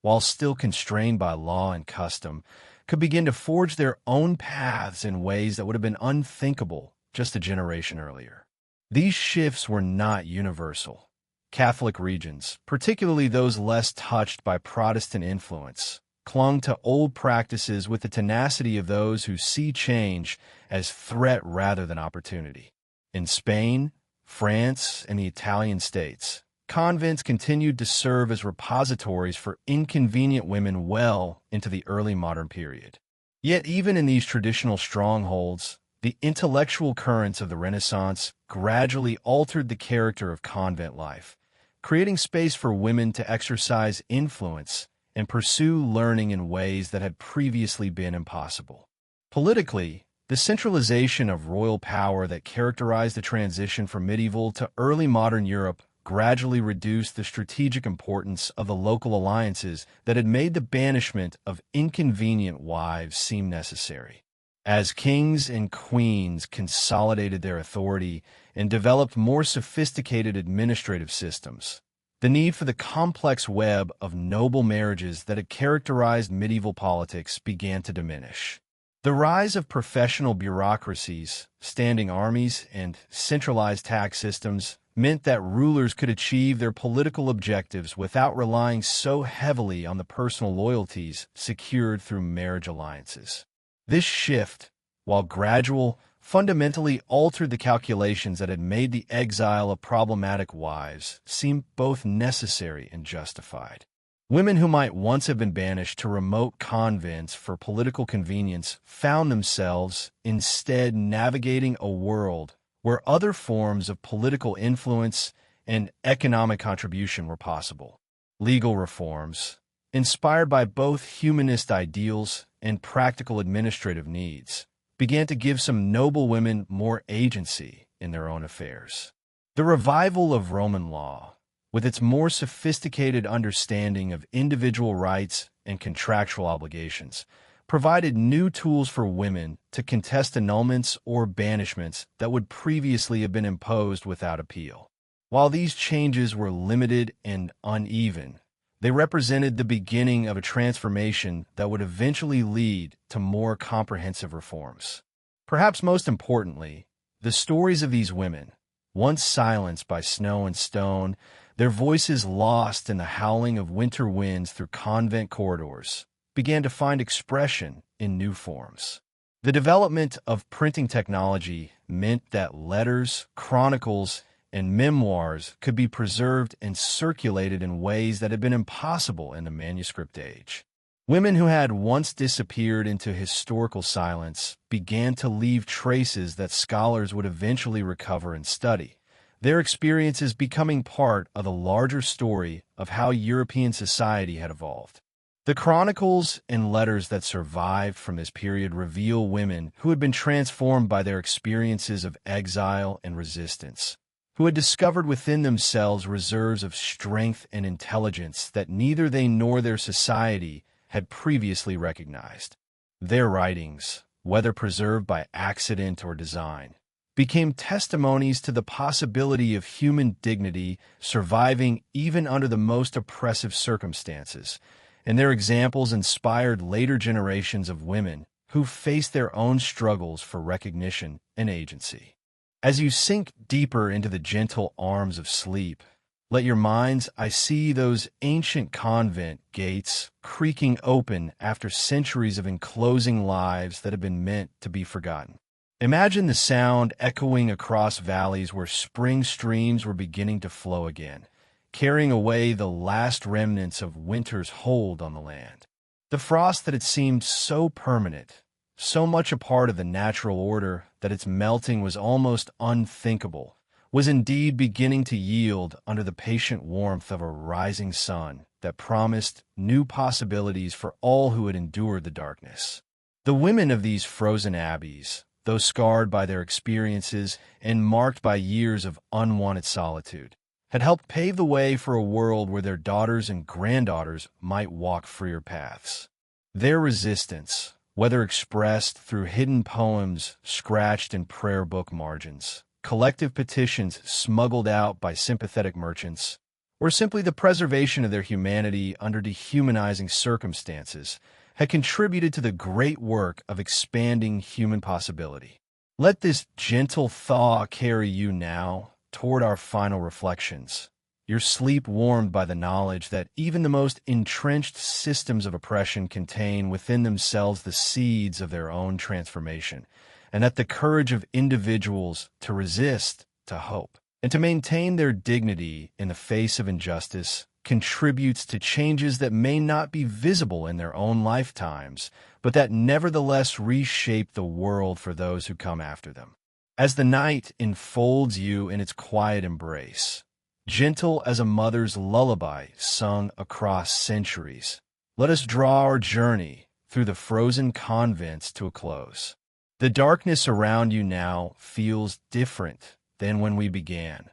while still constrained by law and custom, could begin to forge their own paths in ways that would have been unthinkable just a generation earlier. These shifts were not universal. Catholic regions, particularly those less touched by Protestant influence, clung to old practices with the tenacity of those who see change as threat rather than opportunity. In Spain, France, and the Italian states, convents continued to serve as repositories for inconvenient women well into the early modern period. Yet even in these traditional strongholds, the intellectual currents of the Renaissance gradually altered the character of convent life, creating space for women to exercise influence and pursue learning in ways that had previously been impossible. Politically, the centralization of royal power that characterized the transition from medieval to early modern Europe gradually reduced the strategic importance of the local alliances that had made the banishment of inconvenient wives seem necessary. As kings and queens consolidated their authority and developed more sophisticated administrative systems, the need for the complex web of noble marriages that had characterized medieval politics began to diminish. The rise of professional bureaucracies, standing armies, and centralized tax systems meant that rulers could achieve their political objectives without relying so heavily on the personal loyalties secured through marriage alliances. This shift, while gradual, fundamentally altered the calculations that had made the exile of problematic wives seem both necessary and justified. Women who might once have been banished to remote convents for political convenience found themselves instead navigating a world where other forms of political influence and economic contribution were possible. Legal reforms, inspired by both humanist ideals and practical administrative needs, began to give some noble women more agency in their own affairs. The revival of Roman law, with its more sophisticated understanding of individual rights and contractual obligations, provided new tools for women to contest annulments or banishments that would previously have been imposed without appeal. While these changes were limited and uneven, they represented the beginning of a transformation that would eventually lead to more comprehensive reforms. Perhaps most importantly, the stories of these women, once silenced by snow and stone, their voices lost in the howling of winter winds through convent corridors, began to find expression in new forms. The development of printing technology meant that letters, chronicles, and memoirs could be preserved and circulated in ways that had been impossible in the manuscript age. Women who had once disappeared into historical silence began to leave traces that scholars would eventually recover and study, their experiences becoming part of the larger story of how European society had evolved. The chronicles and letters that survived from this period reveal women who had been transformed by their experiences of exile and resistance, who had discovered within themselves reserves of strength and intelligence that neither they nor their society had previously recognized. Their writings, whether preserved by accident or design, became testimonies to the possibility of human dignity surviving even under the most oppressive circumstances, and their examples inspired later generations of women who faced their own struggles for recognition and agency. As you sink deeper into the gentle arms of sleep, let your mind's eye see those ancient convent gates creaking open after centuries of enclosing lives that have been meant to be forgotten. Imagine the sound echoing across valleys where spring streams were beginning to flow again, carrying away the last remnants of winter's hold on the land. The frost that had seemed so permanent, so much a part of the natural order that its melting was almost unthinkable, was indeed beginning to yield under the patient warmth of a rising sun that promised new possibilities for all who had endured the darkness. The women of these frozen abbeys, though scarred by their experiences and marked by years of unwanted solitude, had helped pave the way for a world where their daughters and granddaughters might walk freer paths. Their resistance, whether expressed through hidden poems scratched in prayer book margins, collective petitions smuggled out by sympathetic merchants, or simply the preservation of their humanity under dehumanizing circumstances, had contributed to the great work of expanding human possibility. Let this gentle thaw carry you now toward our final reflections, your sleep warmed by the knowledge that even the most entrenched systems of oppression contain within themselves the seeds of their own transformation, and that the courage of individuals to resist, to hope, and to maintain their dignity in the face of injustice contributes to changes that may not be visible in their own lifetimes, but that nevertheless reshape the world for those who come after them. As the night enfolds you in its quiet embrace, gentle as a mother's lullaby sung across centuries, let us draw our journey through the frozen convents to a close. The darkness around you now feels different than when we began,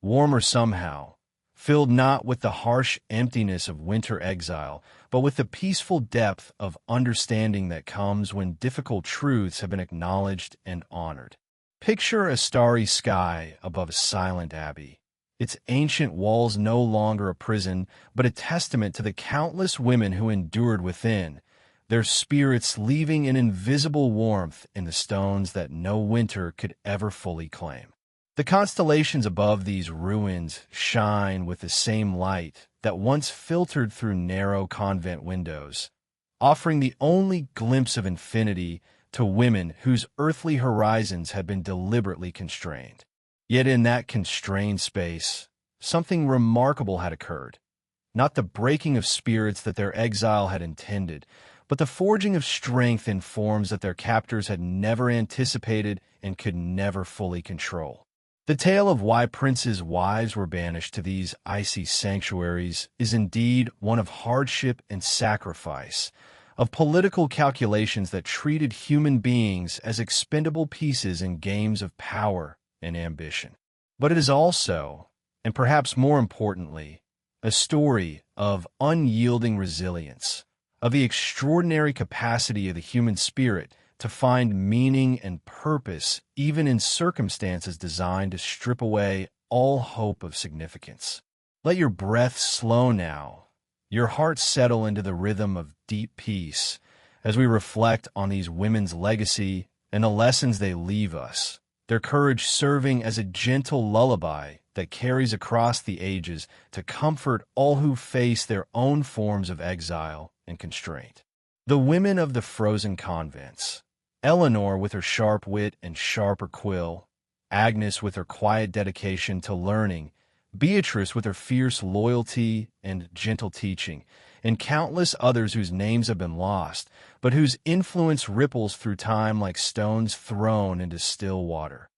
warmer somehow, filled not with the harsh emptiness of winter exile, but with the peaceful depth of understanding that comes when difficult truths have been acknowledged and honored. Picture a starry sky above a silent abbey, its ancient walls no longer a prison, but a testament to the countless women who endured within, their spirits leaving an invisible warmth in the stones that no winter could ever fully claim. The constellations above these ruins shine with the same light that once filtered through narrow convent windows, offering the only glimpse of infinity to women whose earthly horizons had been deliberately constrained. Yet in that constrained space, something remarkable had occurred. Not the breaking of spirits that their exile had intended, but the forging of strength in forms that their captors had never anticipated and could never fully control. The tale of why princes' wives were banished to these icy sanctuaries is indeed one of hardship and sacrifice, of political calculations that treated human beings as expendable pieces in games of power and ambition. But it is also, and perhaps more importantly, a story of unyielding resilience, of the extraordinary capacity of the human spirit to find meaning and purpose even in circumstances designed to strip away all hope of significance. Let your breath slow now, your heart settle into the rhythm of deep peace as we reflect on these women's legacy and the lessons they leave us, their courage serving as a gentle lullaby that carries across the ages to comfort all who face their own forms of exile and constraint. The women of the frozen convents, Eleanor with her sharp wit and sharper quill, Agnes with her quiet dedication to learning, Beatrice with her fierce loyalty and gentle teaching, and countless others whose names have been lost, but whose influence ripples through time like stones thrown into still water,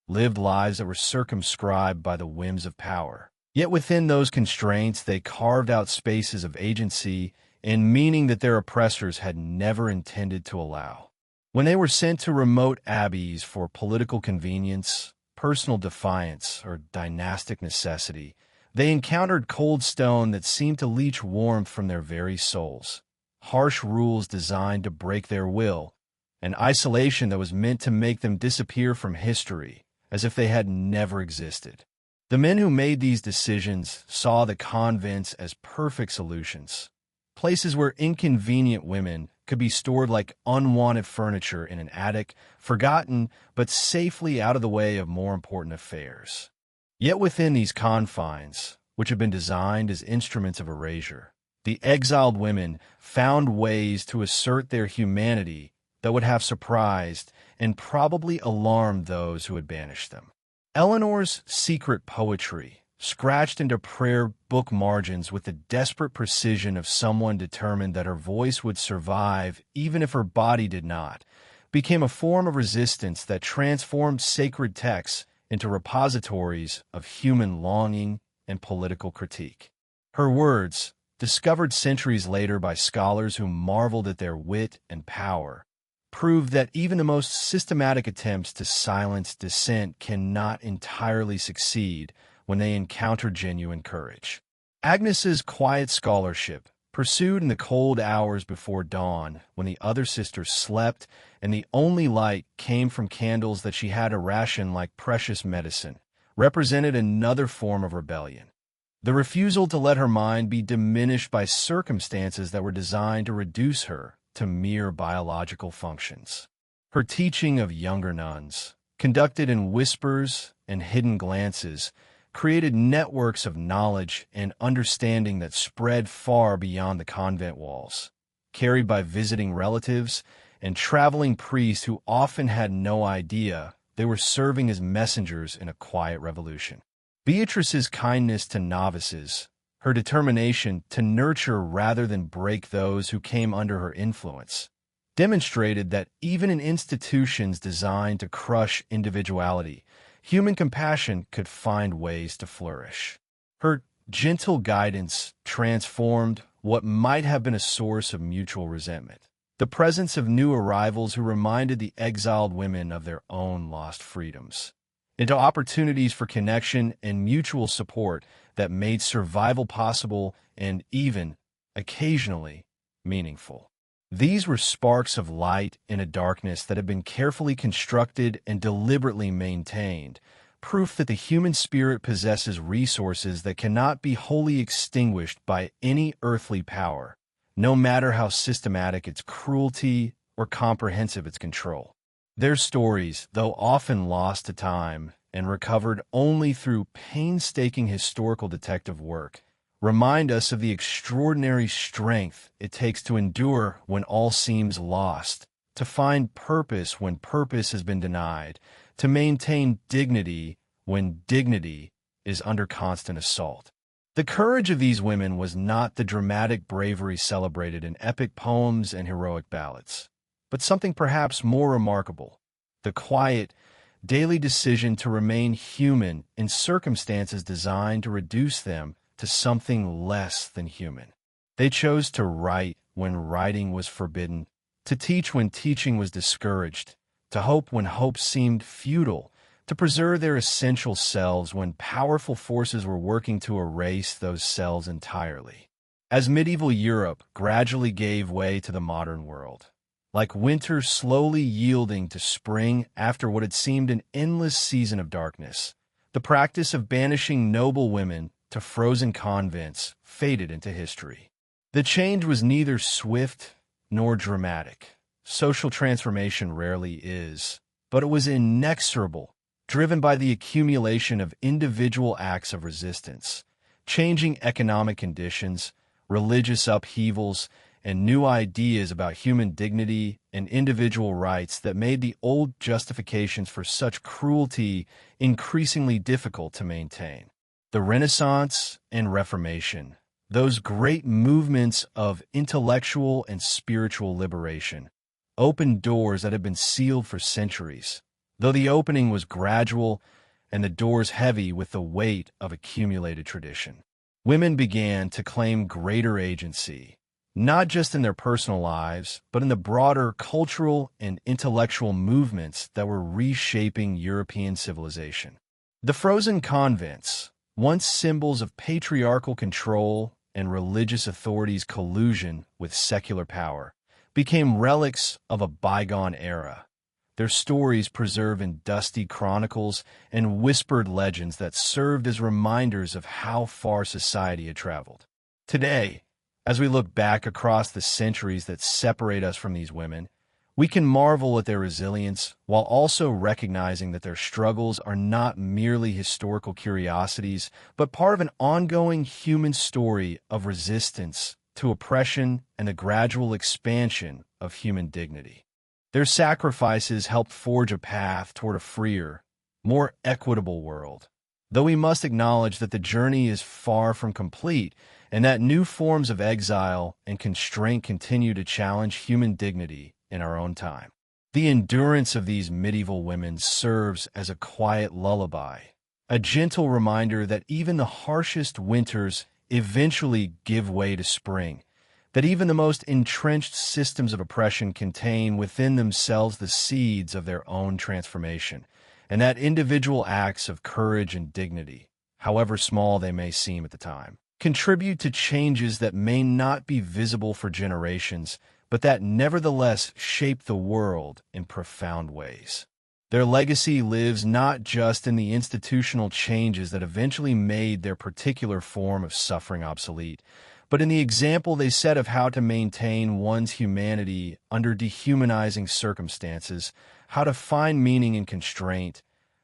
lived lives that were circumscribed by the whims of power. Yet within those constraints they carved out spaces of agency and meaning that their oppressors had never intended to allow. When they were sent to remote abbeys for political convenience, personal defiance, or dynastic necessity, they encountered cold stone that seemed to leach warmth from their very souls, harsh rules designed to break their will, an isolation that was meant to make them disappear from history, as if they had never existed. The men who made these decisions saw the convents as perfect solutions, places where inconvenient women could be stored like unwanted furniture in an attic, forgotten but safely out of the way of more important affairs. Yet within these confines, which had been designed as instruments of erasure, the exiled women found ways to assert their humanity that would have surprised and probably alarmed those who had banished them. Eleanor's secret poetry, scratched into prayer book margins with the desperate precision of someone determined that her voice would survive even if her body did not, became a form of resistance that transformed sacred texts into repositories of human longing and political critique. Her words, discovered centuries later by scholars who marveled at their wit and power, proved that even the most systematic attempts to silence dissent cannot entirely succeed when they encounter genuine courage. Agnes's quiet scholarship, pursued in the cold hours before dawn when the other sisters slept and the only light came from candles that she had to ration like precious medicine, represented another form of rebellion. The refusal to let her mind be diminished by circumstances that were designed to reduce her to mere biological functions. Her teaching of younger nuns, conducted in whispers and hidden glances, created networks of knowledge and understanding that spread far beyond the convent walls, carried by visiting relatives and traveling priests who often had no idea they were serving as messengers in a quiet revolution. Beatrice's kindness to novices, her determination to nurture rather than break those who came under her influence, demonstrated that even in institutions designed to crush individuality, human compassion could find ways to flourish. Her gentle guidance transformed what might have been a source of mutual resentment, the presence of new arrivals who reminded the exiled women of their own lost freedoms, into opportunities for connection and mutual support that made survival possible and even, occasionally, meaningful. These were sparks of light in a darkness that had been carefully constructed and deliberately maintained, proof that the human spirit possesses resources that cannot be wholly extinguished by any earthly power, no matter how systematic its cruelty or comprehensive its control. Their stories, though often lost to time and recovered only through painstaking historical detective work, remind us of the extraordinary strength it takes to endure when all seems lost, to find purpose when purpose has been denied, to maintain dignity when dignity is under constant assault. The courage of these women was not the dramatic bravery celebrated in epic poems and heroic ballads, but something perhaps more remarkable: the quiet, daily decision to remain human in circumstances designed to reduce them to something less than human. They chose to write when writing was forbidden, to teach when teaching was discouraged, to hope when hope seemed futile, to preserve their essential selves when powerful forces were working to erase those selves entirely. As medieval Europe gradually gave way to the modern world, like winter slowly yielding to spring after what had seemed an endless season of darkness, the practice of banishing noble women to frozen convents faded into history. The change was neither swift nor dramatic. Social transformation rarely is, but it was inexorable, driven by the accumulation of individual acts of resistance, changing economic conditions, religious upheavals, and new ideas about human dignity and individual rights that made the old justifications for such cruelty increasingly difficult to maintain. The Renaissance and Reformation, those great movements of intellectual and spiritual liberation, opened doors that had been sealed for centuries, though the opening was gradual and the doors heavy with the weight of accumulated tradition. Women began to claim greater agency, not just in their personal lives, but in the broader cultural and intellectual movements that were reshaping European civilization. The frozen convents, once symbols of patriarchal control and religious authorities' collusion with secular power, became relics of a bygone era, their stories preserved in dusty chronicles and whispered legends that served as reminders of how far society had traveled. Today, as we look back across the centuries that separate us from these women, we can marvel at their resilience while also recognizing that their struggles are not merely historical curiosities, but part of an ongoing human story of resistance to oppression and the gradual expansion of human dignity. Their sacrifices helped forge a path toward a freer, more equitable world, though we must acknowledge that the journey is far from complete and that new forms of exile and constraint continue to challenge human dignity in our own time. The endurance of these medieval women serves as a quiet lullaby, a gentle reminder that even the harshest winters eventually give way to spring, that even the most entrenched systems of oppression contain within themselves the seeds of their own transformation, and that individual acts of courage and dignity, however small they may seem at the time, contribute to changes that may not be visible for generations, but that nevertheless shape the world in profound ways. Their legacy lives not just in the institutional changes that eventually made their particular form of suffering obsolete, but in the example they set of how to maintain one's humanity under dehumanizing circumstances, how to find meaning in constraint,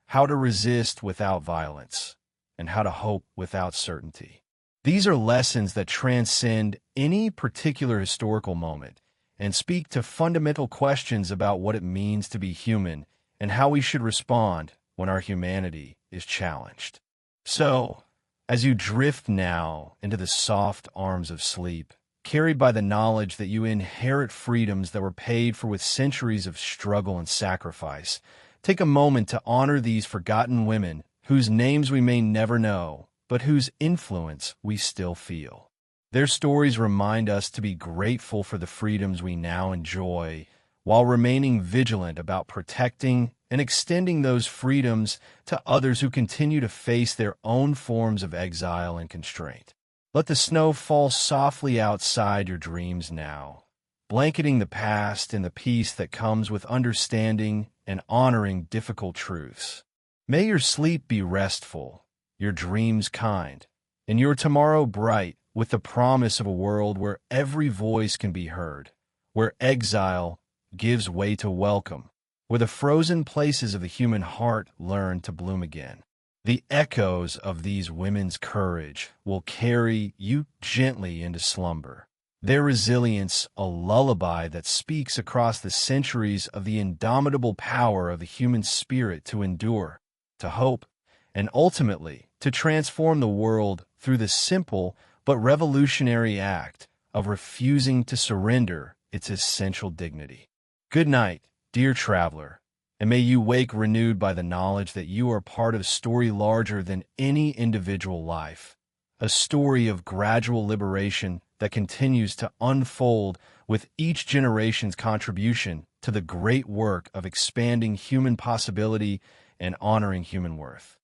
how to resist without violence, and how to hope without certainty. These are lessons that transcend any particular historical moment and speak to fundamental questions about what it means to be human and how we should respond when our humanity is challenged. So, as you drift now into the soft arms of sleep, carried by the knowledge that you inherit freedoms that were paid for with centuries of struggle and sacrifice, take a moment to honor these forgotten women whose names we may never know, but whose influence we still feel. Their stories remind us to be grateful for the freedoms we now enjoy, while remaining vigilant about protecting and extending those freedoms to others who continue to face their own forms of exile and constraint. Let the snow fall softly outside your dreams now, blanketing the past in the peace that comes with understanding and honoring difficult truths. May your sleep be restful, your dreams kind, and your tomorrow bright with the promise of a world where every voice can be heard, where exile gives way to welcome, where the frozen places of the human heart learn to bloom again. The echoes of these women's courage will carry you gently into slumber, their resilience a lullaby that speaks across the centuries of the indomitable power of the human spirit to endure, to hope, and ultimately to transform the world through the simple but revolutionary act of refusing to surrender its essential dignity. Good night, dear traveler, and may you wake renewed by the knowledge that you are part of a story larger than any individual life, a story of gradual liberation that continues to unfold with each generation's contribution to the great work of expanding human possibility and honoring human worth.